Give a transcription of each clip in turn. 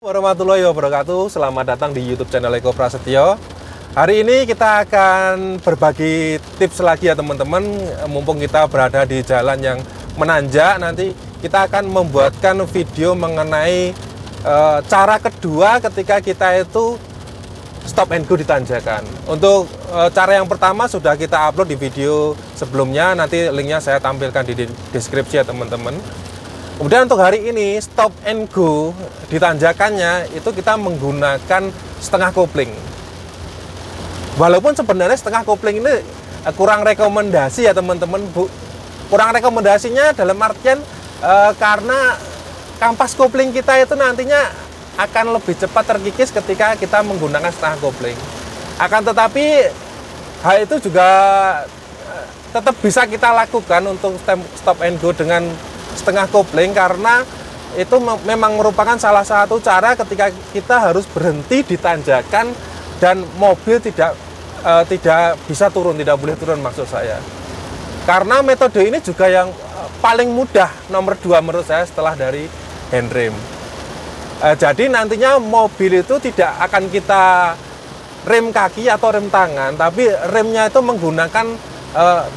Warahmatullahi wabarakatuh. Selamat datang di YouTube channel Eko Prasetyo. Hari ini kita akan berbagi tips lagi ya teman-teman. Mumpung kita berada di jalan yang menanjak, nanti kita akan membuatkan video mengenai cara kedua ketika kita itu stop and go di tanjakan. Untuk cara yang pertama sudah kita upload di video sebelumnya, nanti linknya saya tampilkan di deskripsi ya teman-teman. Kemudian untuk hari ini stop and go di tanjakannya itu kita menggunakan setengah kopling. Walaupun sebenarnya setengah kopling ini kurang rekomendasi ya teman-teman. Kurang rekomendasinya dalam artian karena kampas kopling kita itu nantinya akan lebih cepat terkikis ketika kita menggunakan setengah kopling. Akan tetapi hal itu juga tetap bisa kita lakukan untuk stop and go dengan setengah kopling, karena itu memang merupakan salah satu cara ketika kita harus berhenti di tanjakan dan mobil tidak bisa turun, tidak boleh turun maksud saya. Karena metode ini juga yang paling mudah, nomor 2 menurut saya setelah dari handrem. Jadi nantinya mobil itu tidak akan kita rem kaki atau rem tangan, tapi remnya itu menggunakan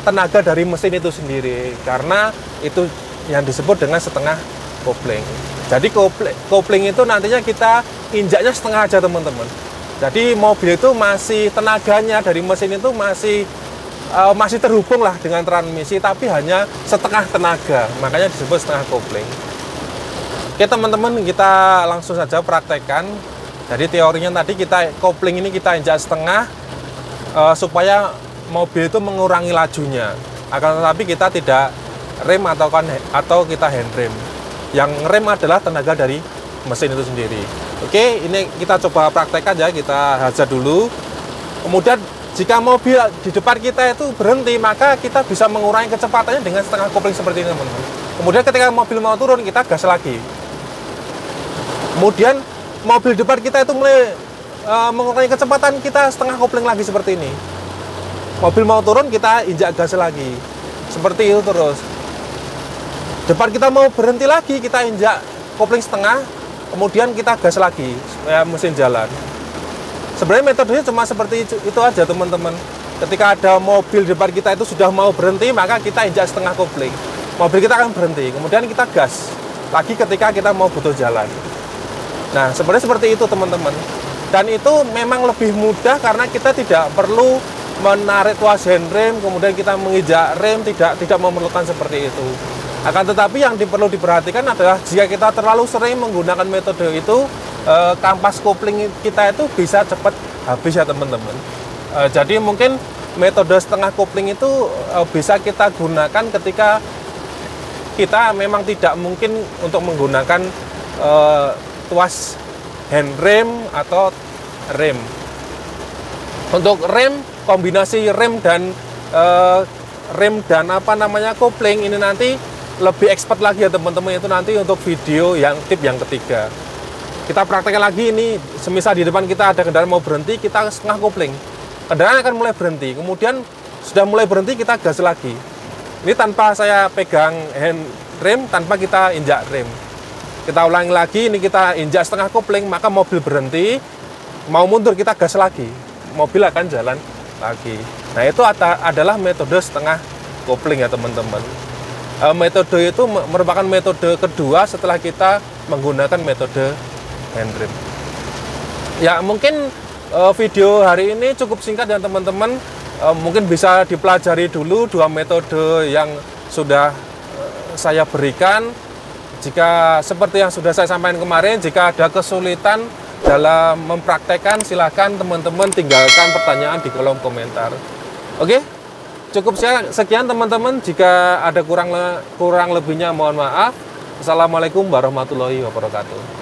tenaga dari mesin itu sendiri, karena itu yang disebut dengan setengah kopling. Jadi kopling itu nantinya kita injaknya setengah aja teman-teman. Jadi mobil itu masih tenaganya dari mesin itu masih terhubung lah dengan transmisi, tapi hanya setengah tenaga, makanya disebut setengah kopling. Oke teman-teman, kita langsung saja praktekkan. Jadi teorinya tadi kopling ini kita injak setengah supaya mobil itu mengurangi lajunya. Akan tetapi kita tidak rem atau kita handrem. Yang rem adalah tenaga dari mesin itu sendiri. Oke, ini kita coba praktekkan ya, kita hajar dulu. Kemudian jika mobil di depan kita itu berhenti, maka kita bisa mengurangi kecepatannya dengan setengah kopling seperti ini teman-teman. Kemudian ketika mobil mau turun, kita gas lagi. Kemudian mobil depan kita itu mulai mengurangi kecepatan, kita setengah kopling lagi seperti ini. Mobil mau turun, kita injak gas lagi. Seperti itu terus. Depan kita mau berhenti lagi, kita injak kopling setengah, kemudian kita gas lagi supaya mesin jalan. Sebenarnya metodenya cuma seperti itu aja teman-teman. Ketika ada mobil depan kita itu sudah mau berhenti, maka kita injak setengah kopling. Mobil kita akan berhenti, kemudian kita gas lagi ketika kita mau butuh jalan. Nah, sebenarnya seperti itu teman-teman. Dan itu memang lebih mudah karena kita tidak perlu menarik tuas handrem, kemudian kita menginjak rem, tidak memerlukan seperti itu. Akan tetapi yang perlu diperhatikan adalah jika kita terlalu sering menggunakan metode itu, kampas kopling kita itu bisa cepat habis ya teman-teman. Jadi mungkin metode setengah kopling itu bisa kita gunakan ketika kita memang tidak mungkin untuk menggunakan tuas handrem atau rem. Untuk rem, kombinasi rem dan kopling ini nanti lebih expert lagi ya teman-teman, itu nanti untuk video yang tip yang ketiga. Kita praktekkan lagi ini, semisal di depan kita ada kendaraan mau berhenti, kita setengah kopling. Kendaraan akan mulai berhenti, kemudian sudah mulai berhenti kita gas lagi. Ini tanpa saya pegang hand rem, tanpa kita injak rem. Kita ulangi lagi, ini kita injak setengah kopling, maka mobil berhenti, mau mundur kita gas lagi. Mobil akan jalan lagi. Nah, itu adalah metode setengah kopling ya teman-teman. Metode itu merupakan metode kedua setelah kita menggunakan metode handrem. Ya, mungkin video hari ini cukup singkat ya teman-teman. Mungkin bisa dipelajari dulu dua metode yang sudah saya berikan. Jika seperti yang sudah saya sampaikan kemarin, jika ada kesulitan dalam mempraktekkan, silakan teman-teman tinggalkan pertanyaan di kolom komentar. Oke, cukup sekian teman-teman. Jika ada kurang lebihnya mohon maaf. Assalamualaikum warahmatullahi wabarakatuh.